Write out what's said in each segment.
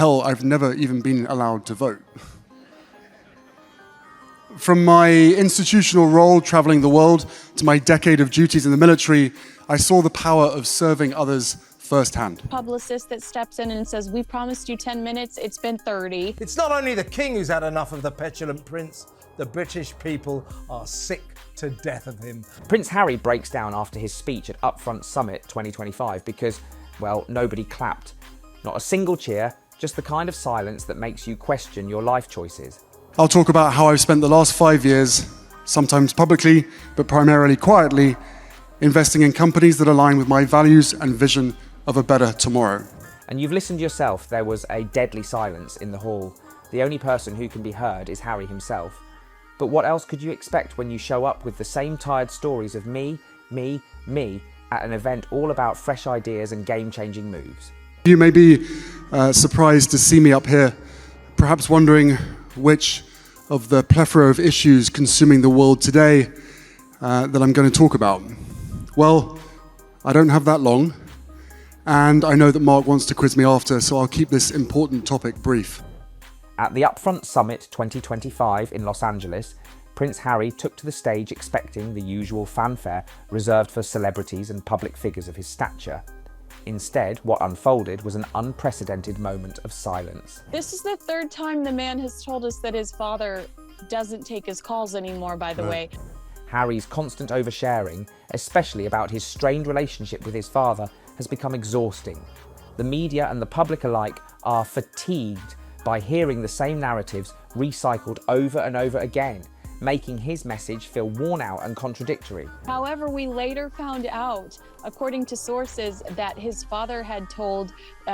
Hell, I've never even been allowed to vote. From my institutional role traveling the world to my decade of duties in the military, I saw the power of serving others firsthand. Publicist that steps in and says, we promised you 10 minutes, it's been 30. It's not only the king who's had enough of the petulant prince, the British people are sick to death of him. Prince Harry breaks down after his speech at Upfront Summit 2025 because, well, nobody clapped. Not a single cheer, just the kind of silence that makes you question your life choices. I'll talk about how I've spent the last 5 years, sometimes publicly, but primarily quietly, investing in companies that align with my values and vision of a better tomorrow. And you've listened yourself, there was a deadly silence in the hall. The only person who can be heard is Harry himself. But what else could you expect when you show up with the same tired stories of me at an event all about fresh ideas and game-changing moves? You may be surprised to see me up here, perhaps wondering which of the plethora of issues consuming the world today that I'm going to talk about. Well, I don't have that long, and I know that Mark wants to quiz me after, so I'll keep this important topic brief. At the Upfront Summit 2025 in Los Angeles, Prince Harry took to the stage expecting the usual fanfare reserved for celebrities and public figures of his stature. Instead, what unfolded was an unprecedented moment of silence. This is the third time the man has told us that his father doesn't take his calls anymore, by the way. Harry's constant oversharing, especially about his strained relationship with his father, has become exhausting. The media and the public alike are fatigued by hearing the same narratives recycled over and over again, making his message feel worn out and contradictory. However, we later found out, according to sources, that his father had told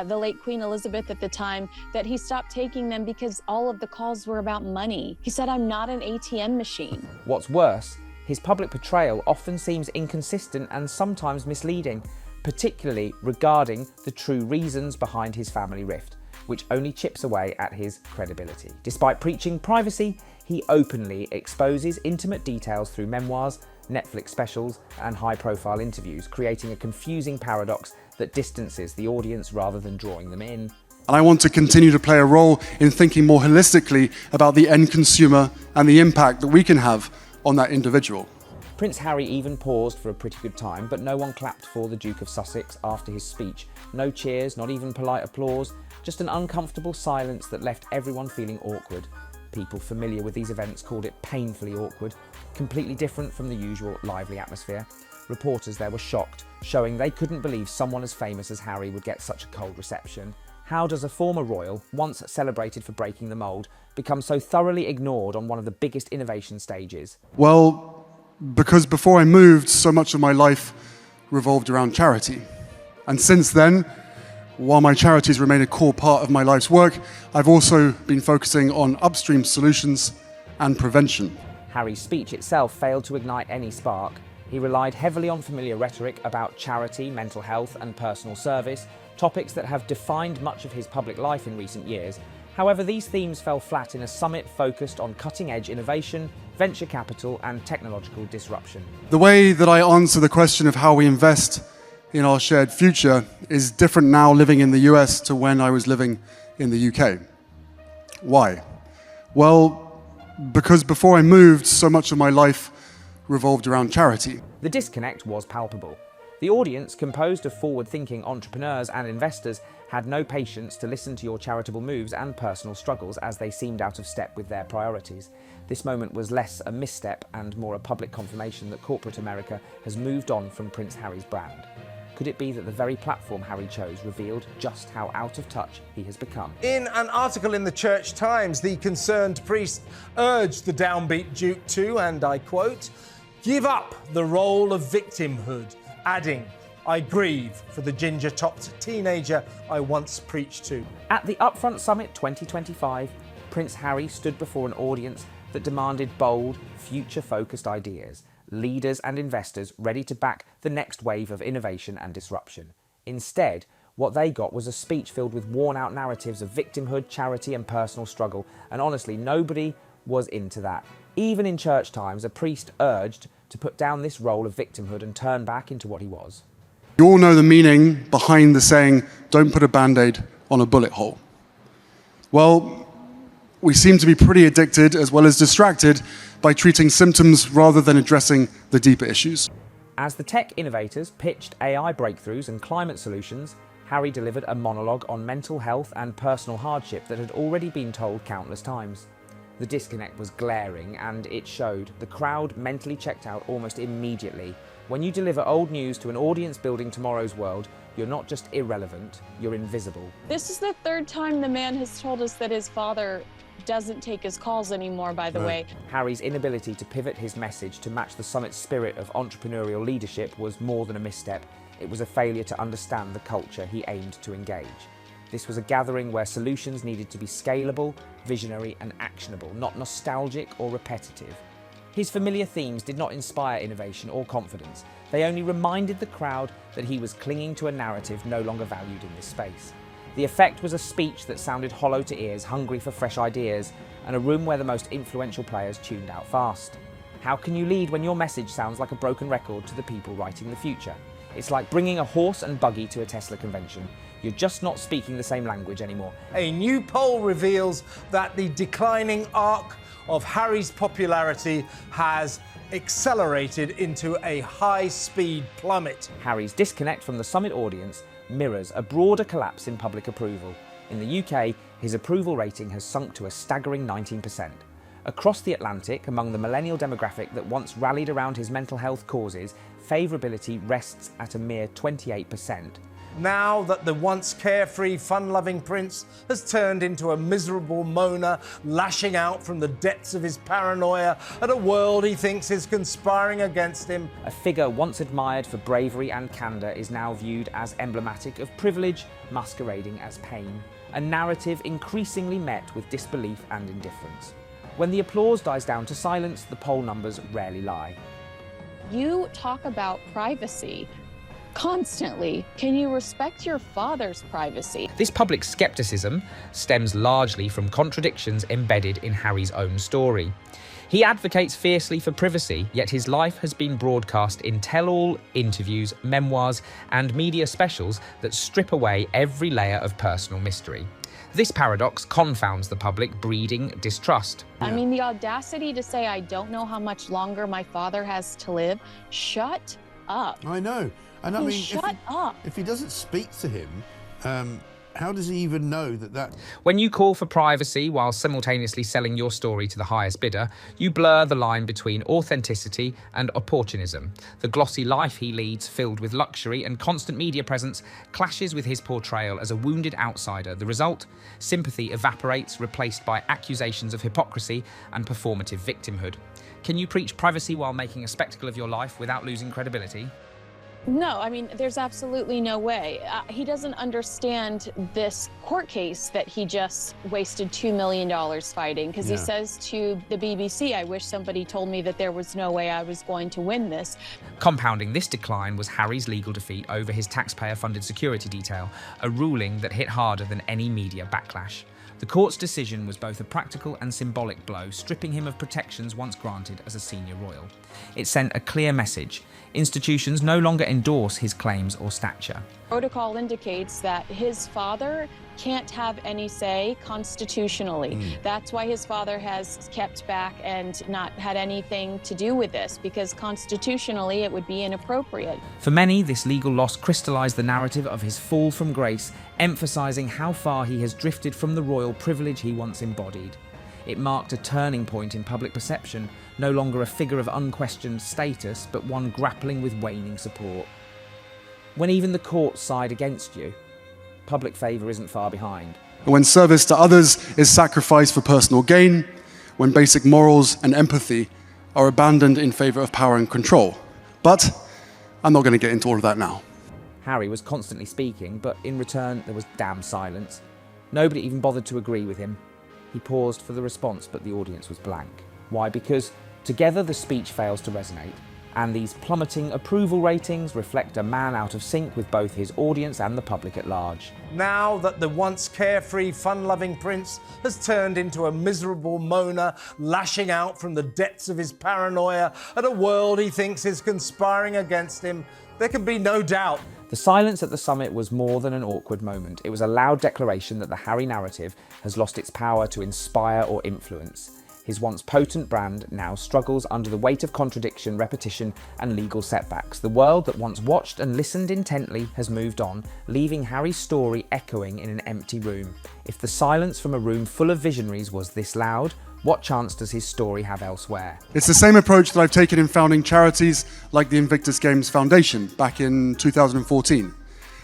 the late Queen Elizabeth at the time that he stopped taking them because all of the calls were about money. He said, I'm not an ATM machine. What's worse, his public portrayal often seems inconsistent and sometimes misleading, particularly regarding the true reasons behind his family rift, which only chips away at his credibility. Despite preaching privacy, he openly exposes intimate details through memoirs, Netflix specials, and high-profile interviews, creating a confusing paradox that distances the audience rather than drawing them in. And I want to continue to play a role in thinking more holistically about the end consumer and the impact that we can have on that individual. Prince Harry even paused for a pretty good time, but no one clapped for the Duke of Sussex after his speech. No cheers, not even polite applause, just an uncomfortable silence that left everyone feeling awkward. People familiar with these events called it painfully awkward, completely different from the usual lively atmosphere. Reporters there were shocked, showing they couldn't believe someone as famous as Harry would get such a cold reception. How does a former royal, once celebrated for breaking the mould, become so thoroughly ignored on one of the biggest innovation stages? Well, because before I moved, so much of my life revolved around charity. And since then, while my charities remain a core part of my life's work, I've also been focusing on upstream solutions and prevention. Harry's speech itself failed to ignite any spark. He relied heavily on familiar rhetoric about charity, mental health, and personal service, topics that have defined much of his public life in recent years. However, these themes fell flat in a summit focused on cutting-edge innovation, venture capital, and technological disruption. The way that I answer the question of how we invest in our shared future is different now living in the US to when I was living in the UK. Why? Well, because before I moved, so much of my life revolved around charity. The disconnect was palpable. The audience, composed of forward-thinking entrepreneurs and investors, had no patience to listen to your charitable moves and personal struggles as they seemed out of step with their priorities. This moment was less a misstep and more a public confirmation that corporate America has moved on from Prince Harry's brand. Could it be that the very platform Harry chose revealed just how out of touch he has become? In an article in the Church Times, the concerned priest urged the downbeat Duke to, and I quote, "Give up the role of victimhood," adding, "I grieve for the ginger-topped teenager I once preached to." At the Upfront Summit 2025, Prince Harry stood before an audience that demanded bold, future-focused ideas, leaders and investors ready to back the next wave of innovation and disruption. Instead, what they got was a speech filled with worn-out narratives of victimhood, charity and personal struggle, and honestly, nobody was into that. Even in church times, a priest urged to put down this role of victimhood and turn back into what he was. You all know the meaning behind the saying, "Don't put a Band-Aid on a bullet hole." Well, we seem to be pretty addicted as well as distracted by treating symptoms rather than addressing the deeper issues. As the tech innovators pitched AI breakthroughs and climate solutions, Harry delivered a monologue on mental health and personal hardship that had already been told countless times. The disconnect was glaring, and it showed. The crowd mentally checked out almost immediately. When you deliver old news to an audience building tomorrow's world, you're not just irrelevant, you're invisible. This is the third time the man has told us that his father doesn't take his calls anymore, by the way. Harry's inability to pivot his message to match the summit's spirit of entrepreneurial leadership was more than a misstep. It was a failure to understand the culture he aimed to engage. This was a gathering where solutions needed to be scalable, visionary and actionable, not nostalgic or repetitive. His familiar themes did not inspire innovation or confidence. They only reminded the crowd that he was clinging to a narrative no longer valued in this space. The effect was a speech that sounded hollow to ears, hungry for fresh ideas, and a room where the most influential players tuned out fast. How can you lead when your message sounds like a broken record to the people writing the future? It's like bringing a horse and buggy to a Tesla convention. You're just not speaking the same language anymore. A new poll reveals that the declining arc of Harry's popularity has accelerated into a high-speed plummet. Harry's disconnect from the summit audience mirrors a broader collapse in public approval. In the UK, his approval rating has sunk to a staggering 19%. Across the Atlantic, among the millennial demographic that once rallied around his mental health causes, favourability rests at a mere 28%. Now that the once carefree, fun-loving prince has turned into a miserable moaner, lashing out from the depths of his paranoia at a world he thinks is conspiring against him. A figure once admired for bravery and candour is now viewed as emblematic of privilege masquerading as pain, a narrative increasingly met with disbelief and indifference. When the applause dies down to silence, the poll numbers rarely lie. You talk about privacy constantly. Can you respect your father's privacy? This public skepticism stems largely from contradictions embedded in Harry's own story. He advocates fiercely for privacy, yet his life has been broadcast in tell-all interviews, memoirs, and media specials that strip away every layer of personal mystery. This paradox confounds the public, breeding distrust. I mean, the audacity to say, I don't know how much longer my father has to live. Shut up. I know. And I mean, shut up. If he doesn't speak to him, how does he even know that? When you call for privacy while simultaneously selling your story to the highest bidder, you blur the line between authenticity and opportunism. The glossy life he leads, filled with luxury and constant media presence, clashes with his portrayal as a wounded outsider. The result? Sympathy evaporates, replaced by accusations of hypocrisy and performative victimhood. Can you preach privacy while making a spectacle of your life without losing credibility? No, I mean, there's absolutely no way. He doesn't understand this court case that he just wasted $2 million fighting, because he says to the BBC, I wish somebody told me that there was no way I was going to win this. Compounding this decline was Harry's legal defeat over his taxpayer-funded security detail, a ruling that hit harder than any media backlash. The court's decision was both a practical and symbolic blow, stripping him of protections once granted as a senior royal. It sent a clear message. Institutions no longer endorse his claims or stature. Protocol indicates that his father can't have any say constitutionally. That's why his father has kept back and not had anything to do with this, because constitutionally it would be inappropriate. For many, this legal loss crystallised the narrative of his fall from grace, emphasising how far he has drifted from the royal privilege he once embodied. It marked a turning point in public perception, no longer a figure of unquestioned status, but one grappling with waning support. When even the courts side against you, public favour isn't far behind. When service to others is sacrificed for personal gain, when basic morals and empathy are abandoned in favour of power and control. But I'm not going to get into all of that now. Harry was constantly speaking, but in return there was damn silence. Nobody even bothered to agree with him. He paused for the response, but the audience was blank. Why? Because together the speech fails to resonate, and these plummeting approval ratings reflect a man out of sync with both his audience and the public at large. Now that the once carefree, fun-loving prince has turned into a miserable moaner, lashing out from the depths of his paranoia at a world he thinks is conspiring against him, there can be no doubt The silence at the summit was more than an awkward moment. It was a loud declaration that the Harry narrative has lost its power to inspire or influence. His once potent brand now struggles under the weight of contradiction, repetition, and legal setbacks. The world that once watched and listened intently has moved on, leaving Harry's story echoing in an empty room. If the silence from a room full of visionaries was this loud, what chance does his story have elsewhere? It's the same approach that I've taken in founding charities like the Invictus Games Foundation back in 2014,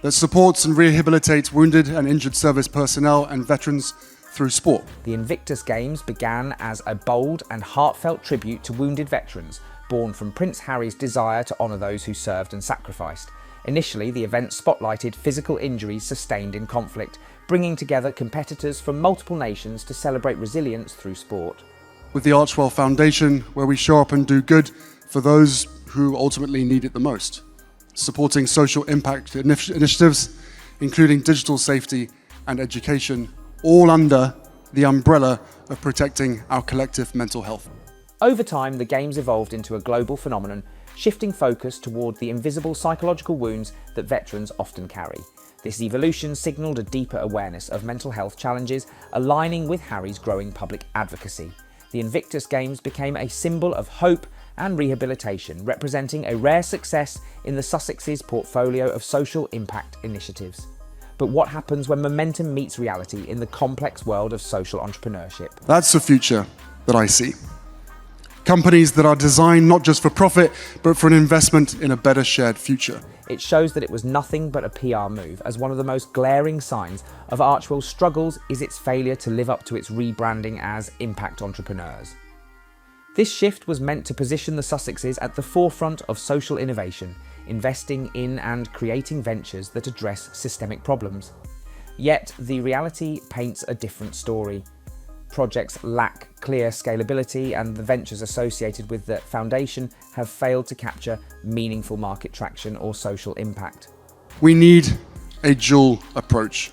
that supports and rehabilitates wounded and injured service personnel and veterans through sport. The Invictus Games began as a bold and heartfelt tribute to wounded veterans, born from Prince Harry's desire to honour those who served and sacrificed. Initially, the event spotlighted physical injuries sustained in conflict, bringing together competitors from multiple nations to celebrate resilience through sport. With the Archwell Foundation, where we show up and do good for those who ultimately need it the most, supporting social impact initiatives, including digital safety and education, all under the umbrella of protecting our collective mental health. Over time, the Games evolved into a global phenomenon, shifting focus toward the invisible psychological wounds that veterans often carry. This evolution signalled a deeper awareness of mental health challenges, aligning with Harry's growing public advocacy. The Invictus Games became a symbol of hope and rehabilitation, representing a rare success in the Sussex's portfolio of social impact initiatives. But what happens when momentum meets reality in the complex world of social entrepreneurship? That's the future that I see. Companies that are designed not just for profit, but for an investment in a better shared future. It shows that it was nothing but a PR move, as one of the most glaring signs of Archwell's struggles is its failure to live up to its rebranding as impact entrepreneurs. This shift was meant to position the Sussexes at the forefront of social innovation, investing in and creating ventures that address systemic problems. Yet, the reality paints a different story. Projects lack clear scalability, and the ventures associated with the foundation have failed to capture meaningful market traction or social impact. We need a dual approach.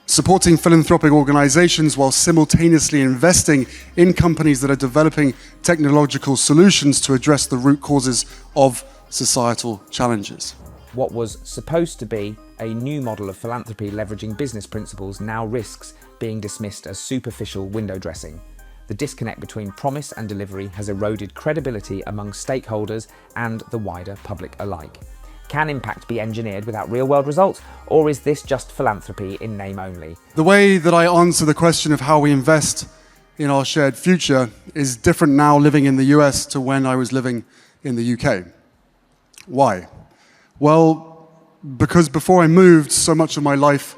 Supporting philanthropic organizations while simultaneously investing in companies that are developing technological solutions to address the root causes of societal challenges. What was supposed to be a new model of philanthropy leveraging business principles now risks being dismissed as superficial window dressing. The disconnect between promise and delivery has eroded credibility among stakeholders and the wider public alike. Can impact be engineered without real-world results, or is this just philanthropy in name only? The way that I answer the question of how we invest in our shared future is different now living in the US to when I was living in the UK. Why? Well, because before I moved, so much of my life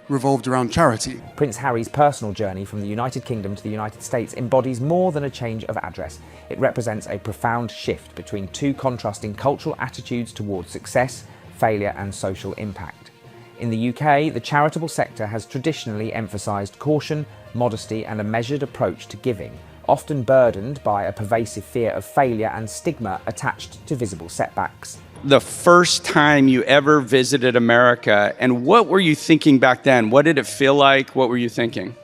revolved around charity. Prince Harry's personal journey from the United Kingdom to the United States embodies more than a change of address. It represents a profound shift between two contrasting cultural attitudes towards success, failure, and social impact. In the UK, the charitable sector has traditionally emphasised caution, modesty, and a measured approach to giving, often burdened by a pervasive fear of failure and stigma attached to visible setbacks. The first time you ever visited America, and what were you thinking back then? What did it feel like? What were you thinking?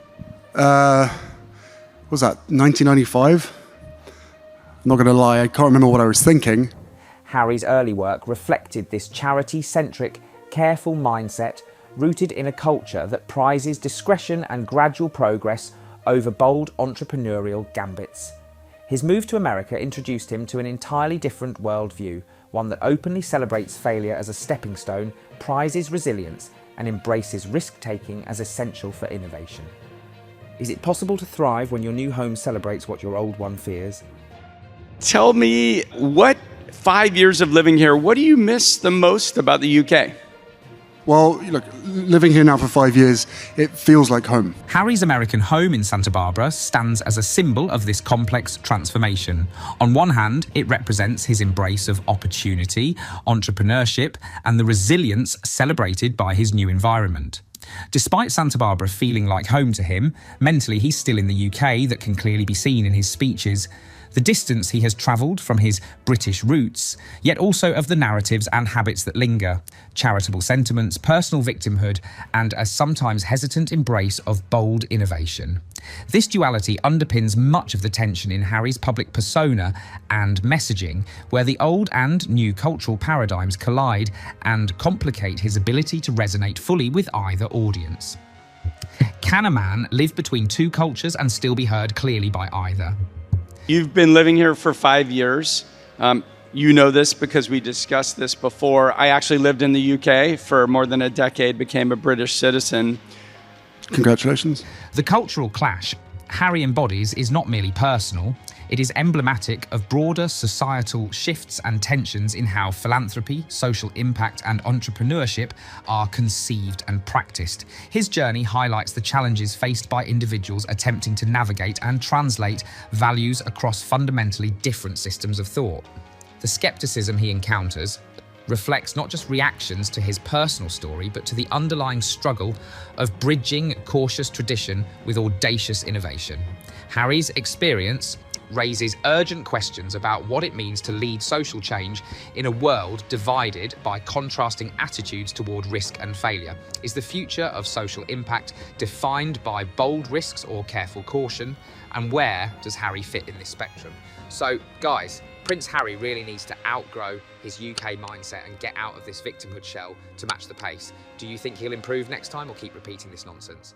What was that, 1995? I'm not going to lie, I can't remember what I was thinking. Harry's early work reflected this charity-centric, careful mindset rooted in a culture that prizes discretion and gradual progress over bold entrepreneurial gambits. His move to America introduced him to an entirely different worldview, one that openly celebrates failure as a stepping stone, prizes resilience, and embraces risk-taking as essential for innovation. Is it possible to thrive when your new home celebrates what your old one fears? Tell me, what 5 years of living here, what do you miss the most about the UK? Well, look, living here now for 5 years, it feels like home. Harry's American home in Santa Barbara stands as a symbol of this complex transformation. On one hand, it represents his embrace of opportunity, entrepreneurship, and the resilience celebrated by his new environment. Despite Santa Barbara feeling like home to him, mentally he's still in the UK. That can clearly be seen in his speeches. the distance he has travelled from his British roots, yet also of the narratives and habits that linger, charitable sentiments, personal victimhood, and a sometimes hesitant embrace of bold innovation. This duality underpins much of the tension in Harry's public persona and messaging, where the old and new cultural paradigms collide and complicate his ability to resonate fully with either audience. Can a man live between two cultures and still be heard clearly by either? You've been living here for 5 years. You know this because we discussed this before. I actually lived in the UK for more than a decade, became a British citizen. Congratulations. The cultural clash Harry embodies is not merely personal, it is emblematic of broader societal shifts and tensions in how philanthropy, social impact, and entrepreneurship are conceived and practiced. His journey highlights the challenges faced by individuals attempting to navigate and translate values across fundamentally different systems of thought. The skepticism he encounters reflects not just reactions to his personal story, but to the underlying struggle of bridging cautious tradition with audacious innovation. Harry's experience raises urgent questions about what it means to lead social change in a world divided by contrasting attitudes toward risk and failure. Is the future of social impact defined by bold risks or careful caution? And where does Harry fit in this spectrum? So, guys, Prince Harry really needs to outgrow his UK mindset and get out of this victimhood shell to match the pace. Do you think he'll improve next time or keep repeating this nonsense?